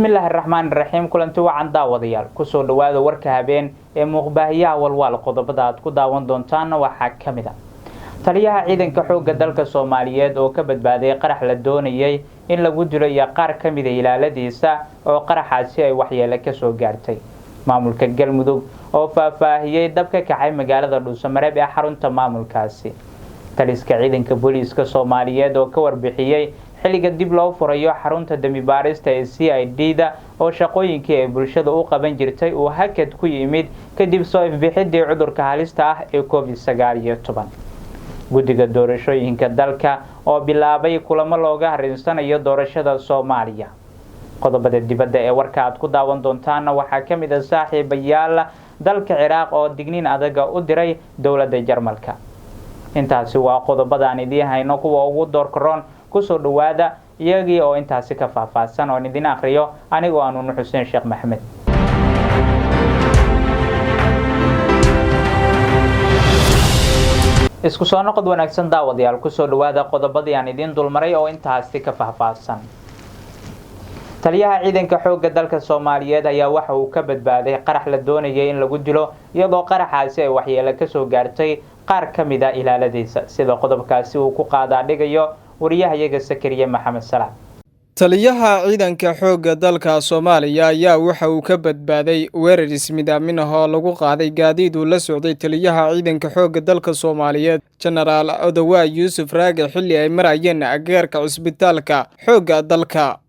Bismillahirrahmanirrahiim kulanti wacan daawadayaal kusoo dhawaada warka habeen ee muuqbaahiyaha walwal qodobada aad ku daawan doontaan waxaa kamid ah taliyaha ciidanka xoogga dalka Soomaaliyeed oo ka badbaaday qarax la doonayay in lagu dilo iyo qaar kamid ah ilaaladiisa oo qaraxaasi ay waxyeelo ka soo gaartay maamulka Galmudug oo faahfaahiyay dabka kacay magaalada Dhuusamareeb ee xarunta maamulkaasi taliska ciidanka booliiska Soomaaliyeed oo ka warbixiyay xiliga dib loo furayo xarunta dambi baarista ee CID-da oo shaqooyinkii ay bulshada u qaban jirtay oo hakad ku yimid kadib soo ifbixidii cudurka halista ah ee COVID-19 guddiga doorashooyinka dalka oo bilaabay kulamo looga harinsanayo doorashada Soomaaliya qodobada dibadda ee warka aad ku daawan doontaan waxaa kamid ah saaxiibayaal dalka Ciraaq oo digniin adag u diray dawladda Jarmalka intaasi waa qodobada aan idin hayno kuwa ugu doorkaroon kusoo dhawaada iyagii oo intaasi ka faahfaahsan oo idin akhriyo anigoo aan Xuseen Sheekh Maxamed isku soo noqod wanaagsan daawadayaal kusoo dhawaada qodobadii aan idin dulmaray oo intaasi ka faahfaahsan taliyaha ciidanka xoogga dalka Soomaaliyeed ayaa waxa uu ka badbaaday qarax la doonayay in lagu dilo iyadoo qaraxaasi ay waxyeelo ka soo gaartay qaar kamid ah ilaaladiisa sida qodobkaasi uu ku qaadaa dhigayo wariyahayaga Sakariye Maxamed Salaam taliyaha ciidanka xoogga dalka Soomaaliya ayaa waxa uu ka badbaaday weerar ismidaamin ah oo lagu qaaday gaadiid uu la socday taliyaha ciidanka xoogga dalka Soomaaliyeed General Odawa Yusuf Raage xilli ay marayeen agagaarka cisbitaalka xoogga dalka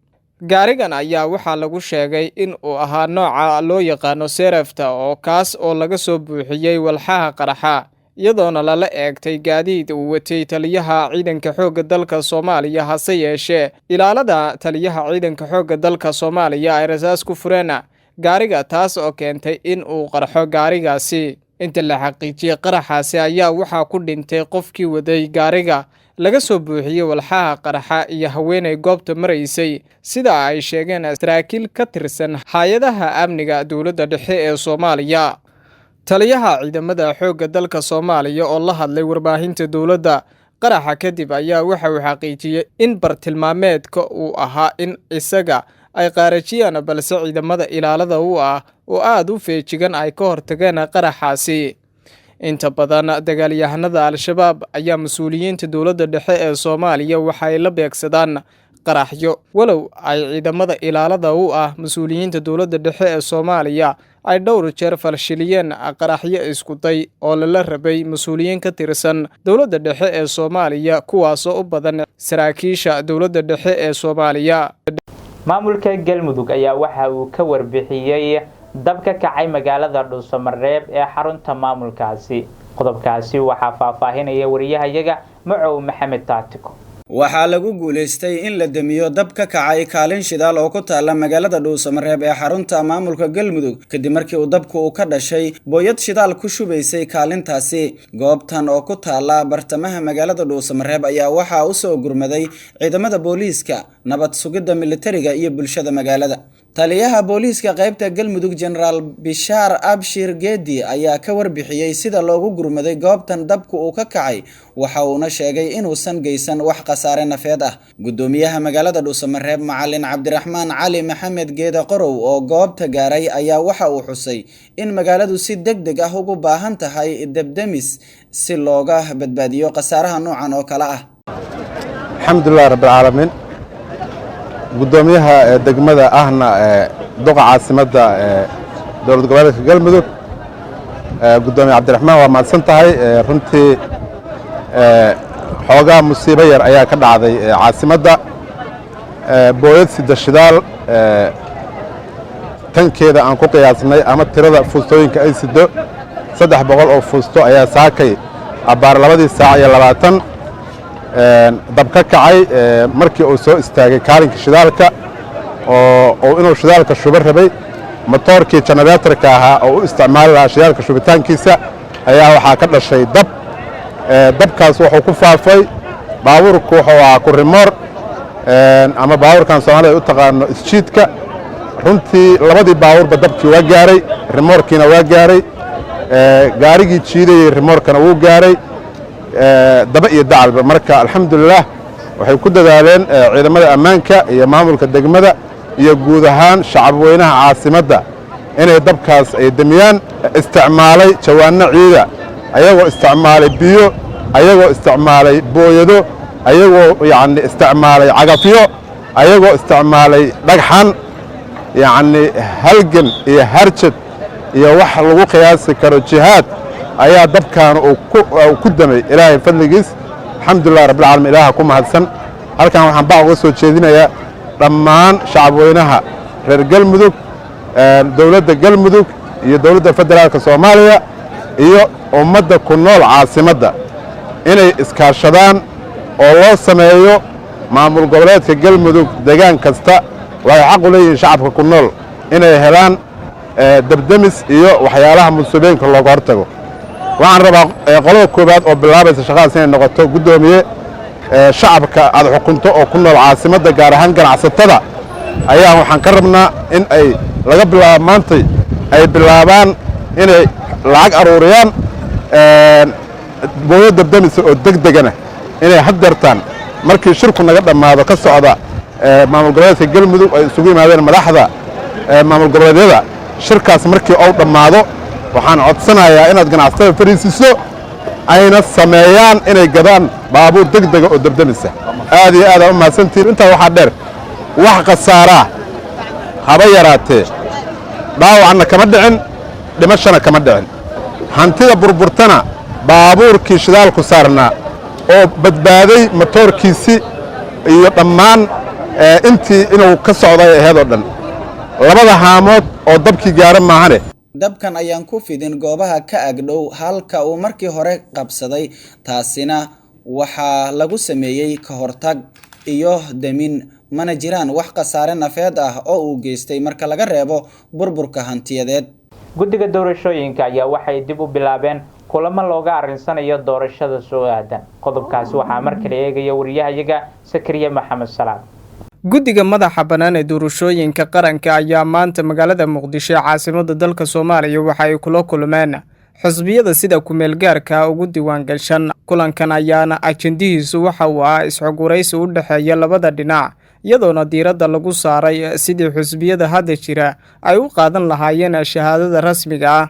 gaarigan ayaa waxaa lagu sheegay in uu ahaa nooca loo yaqaan Serafta oo kaas oo laga soo buuxiyay walxaha qaraxa iyadoona lala eegtay gaadiid uu watay taliyaha ciidanka xoogga dalka Soomaaliya hase yeeshee ilaalada taliyaha ciidanka xoogga dalka Soomaaliya ay rasaas ku fureen gaariga taas oo keentay in uu qarxo gaarigaasi inta la xaqiijiyay qaraxaasi ayaa waxaa ku dhintay qofkii waday gaariga laga soo buuxiyay walxaha qaraxa iyo haweeney goobta maraysay sida ay sheegeen saraakiil ka tirsan hay'adaha amniga dawladda dhexe ee Soomaaliya taliyaha ciidamada xoogga dalka Soomaaliya oo la hadlay warbaahinta dawladda qaraxa kadib ayaa waxa uu xaqiijiyay in bartilmaameedka uu ahaa in isaga ay qaarajiyaan balse ciidamada ilaalada u ah oo aad u feejigan ay ka hortageen qaraxaasi inta badan dagaalyahanada Al-Shabaab ayaa mas'uuliyiinta dawladda dhexe ee Soomaaliya waxay la beegsadaan qaraxyo walow ay ciidamada ilaalada u ah mas'uuliyiinta dawladda dhexe ee Soomaaliya ay dhowr jeer falshiliyeen qaraxyo isku day oo la rabay mas'uuliyiin ka tirsan dawladda dhexe ee Soomaaliya kuwaas oo u badan saraakiisha dawladda dhexe ee Soomaaliya maamulka Galmudug ayaa waxa uu ka warbixiyay dabka kacay magaalada Dhuusamareeb ee xarunta maamulkaasi qodobkaasi waxaa faahfaahinaya wariyahayaga Macow Maxamed Taatiko waxaa lagu guuleystay in la damiyo dab ka kacay kaalin shidaal oo ku taala magaalada Dhuusamareeb ee xarunta maamulka Galmudug kadib markii uu dabku ka dhashay booyad shidaal ku shubaysay kaalintaasi goobtan oo ku taala bartamaha magaalada Dhuusamareeb ayaa waxa uu soo gurmaday ciidamada booliiska nabad sugidda militariga iyo bulshada magaalada taliyaha booliiska qaybta Galmudug General Bishar Abshir Geedi ayaa ka warbixiyay sida loogu gurmaday goobtan dabku uu ka kacay waxa uu sheegay inuusan geysan wax qasaare nafeed ah gudoomiyaha magaalada Dhuusamareeb Macallin Cabdiraxmaan Cali Maxamed Geeda Qorow oo goobta gaaray ayaa waxa uu xusay in magaaladu si degdeg ah ugu baahan tahay dabdamis si looga badbaadiyo qasaaraha noocan oo kala ah alxamdulillah rabbil caalamiin gudoomiyaha degmada ahna duqa caasimada dowlad goboleedka Galmudug gudoomiye Cabdiraxmaan waa mahadsan tahay runtii xoogaa musiibo yar ayaa ka dhacday caasimada booyad sida shidaal tankeeda aan ku qiyaasnay ama tirada fuustooyinka ay sido 300 oo fuusto ayaa saakay abaar 2:20 dab ka kacay markii uu soo istaagay kaalinka shidaalka oo inuu shidaalka shuba rabay motorkii generatorka ahaa oo u isticmaali lahaa shidaalka shubitaankiisa ayaa waxaa ka dhashay dabkaas wuxuu ku faafay baabuurku wuxuu ahaa ku rimoor ama baabuurkan Soomaaliya u taqaano isjiidka runtii labadii baabuurba dabkii waa gaaray rimoorkiina waa gaaray gaarigii jiidayay rimoorkana wuu gaaray daba iyo dacalba marka alxamdulillah waxay ku dadaaleen ciidamada ammaanka iyo maamulka degmada iyo guud ahaan shacab weynaha caasimadda inay dabkaas ay damiyaan isticmaalay jawaanno ciida ayagoo isticmaalay biyo ayagoo isticmaalay booyado ayagoo yacni isticmaalay cagafyo ayagoo isticmaalay dhagxan yacni halgan iyo harjad iyo wax lagu qiyaasi karo jihaad ayaa dabkan uu ku damay ilaahay fadligiis alxamdulilah rabbilcaalamiin ilaaha ku mahadsan halkan waxaan baa uga soo jeedinayaa dhammaan shacab weynaha reer galmudug dowladda galmudug iyo dowladda federaalka soomaaliya iyo ummadda ku nool caasimadda inay iskaashadaan oo loo sameeyo maamul goboleedka galmudug deegaan kasta waxay xaq u leeyihiin shacabka ku nool inay helaan dabdemis iyo waxyaalaha musiibooyinka looga hortago waxaan rabaa qolada koowaad oo bilaabaysa shaqadaas inay noqoto guddoomiye shacabka aad xukunto oo ku nool caasimadda gaar ahaan ganacsatada ayaa waxaan ka rabnaa in ay laga bilaabo maantay ay bilaabaan inay lacag aruuriyaan booyo dabdamisa oo degdegana inay haddeertaan markii shirku naga dhammaado ka socda maamul goboleedka galmudug ay isugu yimaadeen madaxda maamul goboleedyada shirkaas markii uu dhammaado waxaan codsanayaa inaad ganacsatada fariisiso ayna sameeyaan inay gadaan baabuur degdega oo dabdamisa aad iyo aad u mahadsantihiin intaa waxaa dheer wax khasaaraa haba yaraatee dhaawacna kama dhicin dhimashana kama dhicin hantida burburtana baabuurkii shidaalku saarnaa oo badbaaday matoorkiisii iyo dhammaan intii inuu ka socday aheed oo dhan labada haamood oo dabkii gaara maahane dabkan ayaan ku fidin goobaha ka agdhow halka uu markii hore qabsaday taasina waxaa lagu sameeyey ka hortag iyo damin mana jiraan wax khasaare nafeed ah oo uu geystay marka laga reebo burburka hantiyadeed guddiga doorashooyinka ayaa waxay dib u bilaabeen kulamo looga arinsanayo doorashada soo aadan qodobkaasi waxaa markale eegaya wariyahayaga Sakariya Maxamed Salaam guddiga madaxa bannaan ee doorashooyinka qaranka ayaa maanta magaalada Muqdisho caasimadda dalka Soomaaliya waxa ay kula kulmeen xisbiyada sida ku-meel gaarka ugu diiwaan gashan kulankan ayaana ajendihiisu waxa uu ah isxoguraysi u dhaxeeya labada dhinac iyadoona diiradda lagu saaray sidii xisbiyada hadda jira ay u qaadan lahaayeen shahaadada rasmiga ah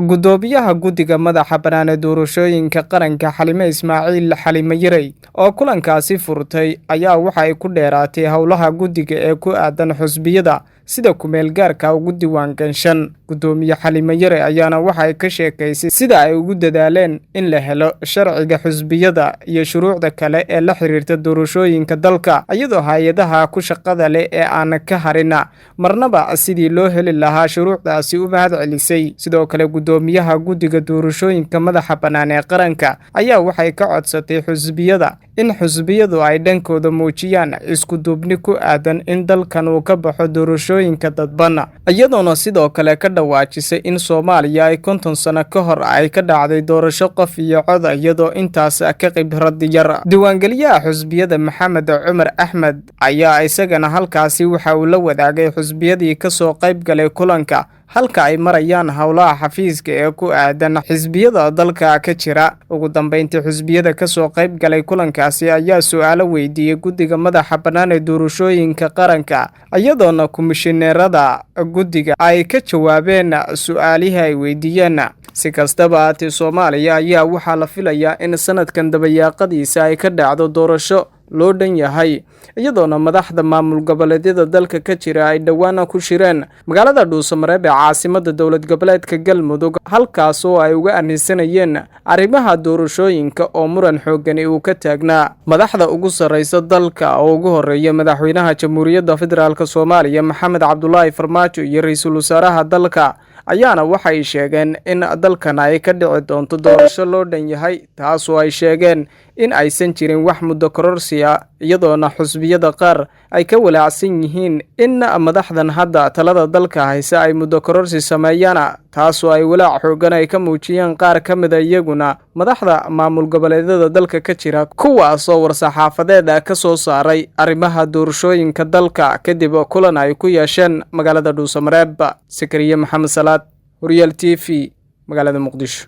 gudoomiyaha guddiga madaxa bannaan ee doorashooyinka qaranka Xalime Ismaaciil Xalime Yarey oo kulankaasi furtay ayaa waxa ay ku dheeraatay howlaha guddiga ee ku aadan xisbiyada sida ku-meel gaarka ugu diiwaan gashan gudoomiye Xalime Yarey ayaana waxa ay ka sheekaysay sida ay ugu dadaaleen in la helo sharciga xisbiyada iyo shuruucda kale ee la xiriirta doorashooyinka dalka iyadoo hay'adaha ku shaqada leh ee aan ka harina marnaba sidii loo heli lahaa shuruucdaasi u mahad celisay sidoo kale gudoomiyaha guddiga doorashooyinka madaxa bannaan ee qaranka ayaa waxay ka codsatay xisbiyada in xisbiyadu ay dhankooda muujiyaan isku duubni ku aadan in dalkan uu ka baxo doorashooyinka dadban iyadoona sidoo kale ka dhawaajisay in Soomaaliya ay 50 sano ka hor ay ka dhacday doorasho qof iyo cod iyadoo intaas ka khibrad yar diiwaangeliyaha xisbiyada Maxamed Cumar Axmed ayaa isagana halkaasi waxa uu la wadaagay xisbiyadii ka soo qayb galay kulanka halka ay marayaan howlaha xafiiska ee ku aadan xisbiyada dalka ka jira ugu dambeyntii xisbiyada ka soo qayb galay kulankaasi ayaa su'aalo weydiiyay guddiga madaxa bannaan ee doorashooyinka qaranka iyadoona komishineerada guddiga ay ka jawaabeen su'aalihi ay weydiiyeen si kastaba Soomaaliya ayaa waxaa la filayaa in sanadkan dabayaaqadiisa ay ka dhacdo doorasho loo dhan yahay iyadoona madaxda maamul goboleedyada dalka ka jira ay dhawaan ku shireen magaalada Dhuusamareeb ee caasimadda dowlad goboleedka Galmudug halkaas oo ay uga anisanayeen arrimaha doorashooyinka oo muran xoogan uu ka taagnaa madaxda ugu sareysa dalka oo ugu horeeya madaxweynaha Jamhuuriyadda Federaalka Soomaaliya Maxamed Cabdullaahi Farmaajo iyo ra'iisul wasaaraha dalka ayaana waxay sheegeen in dalkan ay ka dhici doonto doorasho loo dhan yahay taas oo ay sheegeen in aysan jirin wax muddo kororsi ah iyadoona xisbiyada qaar ay ka walaacsan yihiin in madaxdan hadda talada dalka haysa ay muddo kororsi sameeyaan taas oo ay walaac xoogan ay ka muujiyeen qaar ka mid ah iyaguna madaxda maamul goboleedyada dalka ka jira kuwaas oo war-saxaafadeed ka soo saaray arrimaha doorashooyinka dalka kadib kulan ay ku yeesheen magaalada Dhuusamareeb Sakariya Maxamed Salaad Royal TV magaalada Muqdisho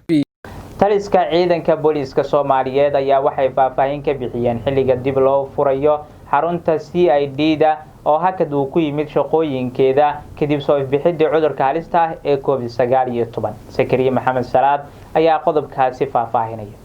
taliska ciidanka booliiska Soomaaliyeed ayaa waxay faahfaahin ka bixiyeen xilliga dib loo furayo xarunta CID-da oo hakad uu ku yimid shaqooyinkeeda kadib soo ifbixidda cudurka halista ah ee COVID-19. Sakariya Maxamed Salaad ayaa qodobkaasi faahfaahinaya.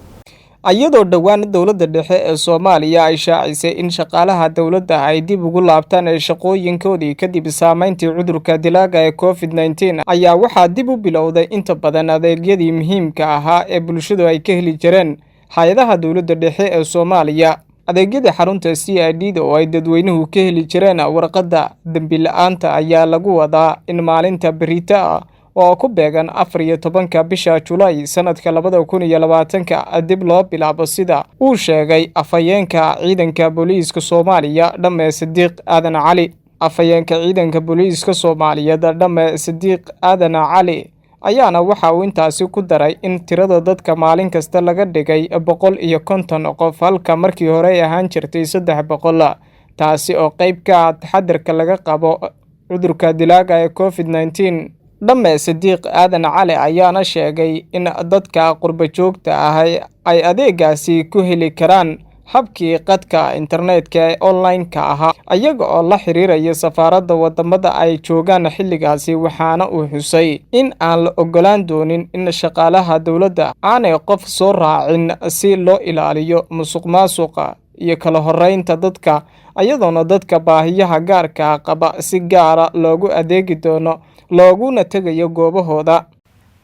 Iyadoo dhawaan dowladda dhexe ee Soomaaliya ay shaacisay in shaqaalaha dowladda ay dib ugu laabtaan shaqooyinkoodii kadib saameyntii cudurka dilaaga ee COVID-19 ayaa waxaa dib u bilowday inta badan adeegyadii muhiimka ahaa ee bulshadu ay ka heli jireen hay'adaha dowladda dhexe ee Soomaaliya. Adeegyada xarunta CID-da oo ay dadweynuhu ka heli jireen warqadda dambi la'aanta ayaa lagu wadaa in maalinta berita oo ku beegan 14 bisha July sanadka 2020 dib loo bilaabo sida uu sheegay afhayeenka ciidanka booliiska Soomaaliya Dhamme Sidiiq Aadan Cali. Afhayeenka ciidanka booliiska Soomaaliyeed Dhamme Sidiiq Aadan Cali ayaana waxa uu intaasi ku daray in tirada dadka maalin kasta laga dhigay 150 qof halka markii hore ay ahaan jirtay 300, taasi oo qayb ka ah taxadarka laga qabo cudurka dilaaga ee COVID-19. Dhamme Sidiiq Aadan Cali ayaana sheegay in dadka qurba joogta ah ay adeegaasi ku heli karaan habkii qadka internetka ee online-ka ahaa iyaga oo la xiriiraya safaaradda wadamada ay joogaan xilligaasi, waxaana uu xusay in aan la ogolaan doonin in shaqaalaha dowladda aanay qof soo raacin si loo ilaaliyo musuqmaasuqa iyo kala horeynta dadka, iyadoona dadka baahiyaha gaarka qaba si gaara loogu adeegi doono looguna tagayo goobahooda.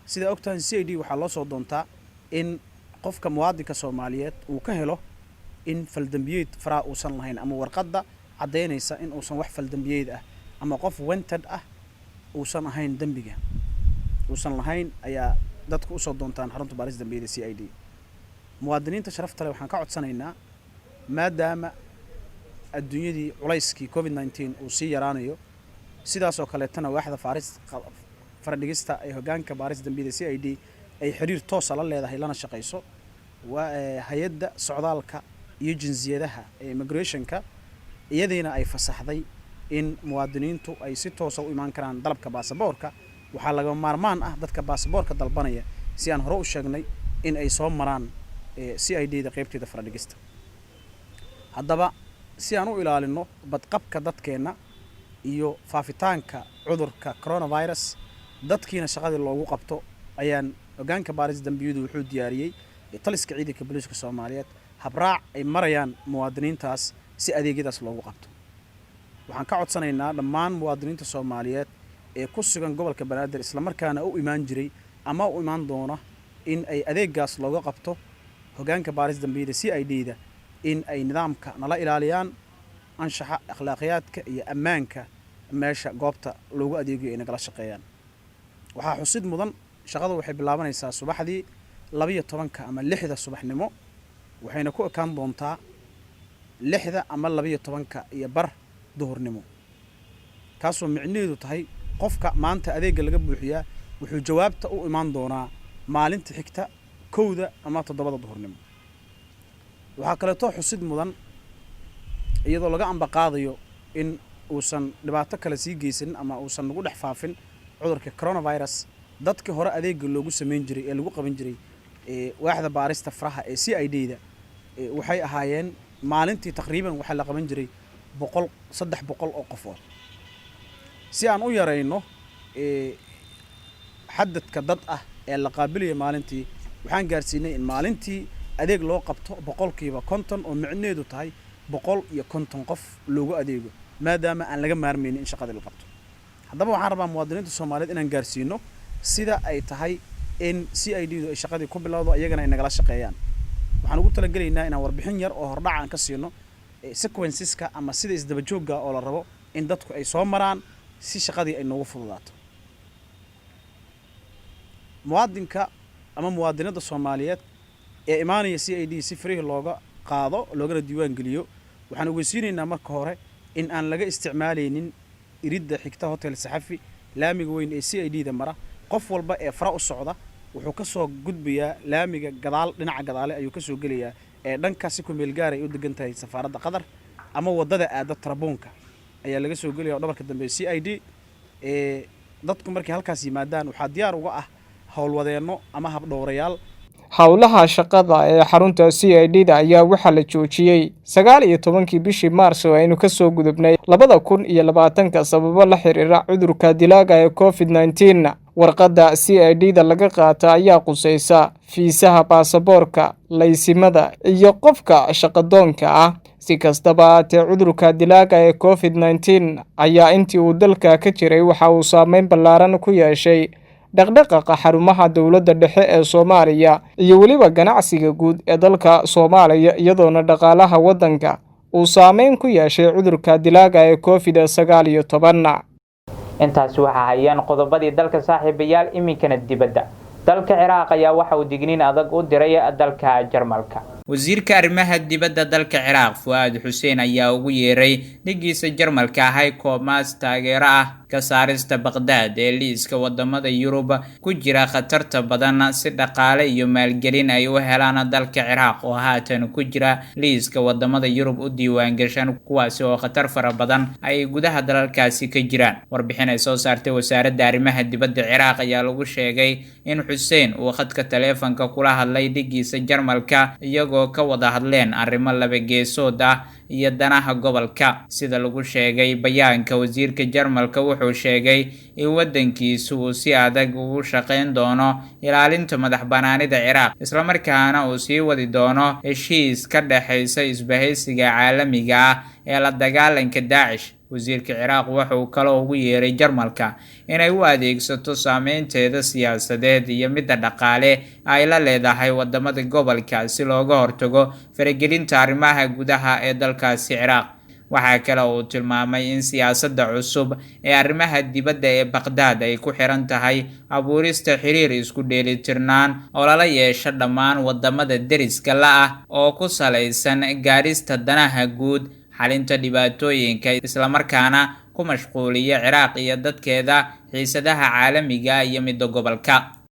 sida ogtaan CID waxaa loo soo doontaa in qofka muwaadinka Soomaaliyeed uu ka helo in faldambiyeed fara uusan lahayn ama warqadda cadeynaysa in uusan wax faldambiyeed ah ama qof wanted ah uusan ahayn dambiga uusan lahayn ayaa dadku u soo doontaan xarunta baaris dambiyada CID. muwaadiniinta sharafta leh waxaan ka codsanaynaa maadaama adduunyadii culayskii COVID-19 uu sii yaraanayo sidaas oo kale tan waaxda faradhigista ee hoggaanka baaris dambiyada CID ay xiriir toos ah la leedahay lana shaqeyso hay'adda socdaalka iyo jinsiyadaha ee immigrationka iyadiina ay fasaxday in muwaadiniintu ay si toos ah u imaan karaan dalabka baasaboorka. waxaa laga maarmaan ah dadka baasaboorka dalbanaya si aan hore u sheegnay in ay soo maraan CID-da qaybteeda faradhigista. haddaba si aan u ilaalino badqabka dadkeena iyo faafitaanka cudurka coronavirus dadkiina shaqadii loogu qabto ayaan hoggaanka baaris dambiyadu wuxuu diyaariyay taliska ciidanka booliiska Soomaaliyeed habraac ay marayaan muwaadiniintaas si adeegyadaas loogu qabto. waxaan ka codsanaynaa dhammaan muwaadiniinta Soomaaliyeed ee ku sugan gobolka Banaadir isla markaana u imaan jiray ama u imaan doona in ay adeegaas looga qabto hoggaanka baaris dambiyada CID-da in ay nidaamka nala ilaaliyaan anshaxa akhlaaqiyaadka iyo ammaanka meesha goobta loogu adeegayo ay nagala shaqeeyaan. waxaa xusid mudan shaqadu waxay bilaabanaysaa subaxdii 12 ama 6 subaxnimo waxayna ku ekaan doontaa 6 ama 12 iyo bar duhurnimo, kaasoo micnaheedu tahay qofka maanta adeega laga buuxiyaa wuxuu jawaabta u imaan doonaa maalinta xigta 1 ama 7 duhurnimo. waxaa kale oo xusid mudan iyadoo laga amba qaadayo in uusan dhibaato kale sii geysan ama uusan nagu dhex faafin cudurka coronavirus dadkii hore adeega loogu sameyn jiray ee lagu qaban jiray waaxda baarista faraha ee CID-da waxay ahaayeen maalintii taqriiban waxa la qaban jiray 300 oo qofood. si aan u yareyno xadadka dad ah ee la qaabilay maalintii waxaan gaarsiinay in maalintii adeeg loo qabto 50% oo micnaheedu tahay 150 qof loogu adeego maadaama aan laga maarmaynin in shaqada la qabto. haddaba waxaan rabaa muwaadiniinta Soomaaliyeed inaan gaarsiino sida ay tahay in CID-du ay shaqadii ku bilowdo ayagana ay nagala shaqeeyaan. waxaan ugu talagelaynaa inaan warbixin yar oo hordhac aan ka siino sequenceska ama sida isdaba joogga oo la rabo in dadku ay soo maraan si shaqadii ay noogu fududaato. muwaadinka ama muwaadinada Soomaaliyeed ee imaanaya CID si free looga qaado loogana diiwaan geliyo waxaan ogeysiinaynaa marka hore in aan laga isticmaaleynin iridda xigta hotel Saxafi laamiga weyn ee CID-da mara. qof walba ee fara u socda wuxuu ka soo gudbayaa laamiga gadaal dhinaca gadaale ayuu ka soo gelayaa ee dhanka si ku meel gaar ay u degan tahay safaaradda Qatar ama wadada aada Tarabuunka ayaa laga soo gelayaa dhabarka dambe CID. dadku markay halkaas yimaadaan waxaa diyaar uga ah howlwadeenno ama habdhowrayaal howlaha shaqada ee xarunta CID-da ayaa waxaa la joojiyey 19 bishii Maarso aynu ka soo gudubnay 2020 sababo la xiriira cudurka dilaaga ee COVID-19. warqadda CID-da laga qaata ayaa qusaysa fiisaha baasaboorka, laysimada iyo qofka shaqadoonka ah. si kastaba haatee cudurka dilaaga ee COVID-19 ayaa intii uu dalka ka jiray waxa uu saameyn ballaaran ku yeeshay dhaqdhaqaaqa xarumaha dowladda dhexe ee Soomaaliya iyo weliba ganacsiga guud ee dalka Soomaaliya, iyadoona dhaqaalaha waddanka uu saameyn ku yeeshay cudurka dilaaga ee COVID-19. intaasi waxa hayaan qodobadii dalka saaxiibayaal. iminkana dibadda dalka Ciraaq ayaa waxa uu digniin adag u diray dalka Jarmalka. wasiirka arrimaha dibadda dalka Ciraaq Fuad Hussein ayaa ugu yeeray dhigiisa Jarmalka Heiko Maas taageero ah ka saarista Baghdad ee liiska wadamada Yurub ku jira khatarta badan si dhaqaale iyo maalgelin ay u helaan dalka Ciraaq oo haatan ku jira liiska wadamada Yurub u diiwaan gashan kuwaas oo khatar fara badan ay gudaha dalalkaasi ka jiraan. warbixin ay soo saartay wasaaradda arrimaha dibadda Ciraaq ayaa lagu sheegay in Hussein uu khadka taleefanka kula hadlay dhigiisa Jarmalka iyagoo ka wada hadleen arrimo laba geesood ah iyo danaha gobolka. sida lagu sheegay bayaanka, wasiirka Jarmalka wuxuu sheegay in wadankiisu uu si adag ugu shaqeyn doono ilaalinta madaxbanaanida Ciraaq, isla markaana uu sii wadi doono heshiis ka dhaxaysa isbahaysiga caalamiga ah ee la dagaalanka Daesh. wasiirka Ciraaq wuxuu kaloo ugu yeeray Jarmalka inay u adeegsato saameynteeda siyaasadeed iyo mid dhaqaale ay la leedahay wadamada gobolka si looga hortago faragelinta arrimaha gudaha ee dalkaasi Ciraaq. waxaa kale oo uu tilmaamay in siyaasadda cusub ee arrimaha dibadda ee Baghdad ay ku xiran tahay abuurista xiriir isku dheelitirnaan oo lala yeesho dhammaan wadamada deriska la ah oo ku salaysan gaarista danaha guud, xalinta dhibaatooyinka, isla markaana ku mashquuliya Ciraaq iyo dadkeeda xiisadaha caalamiga iyo midda gobolka.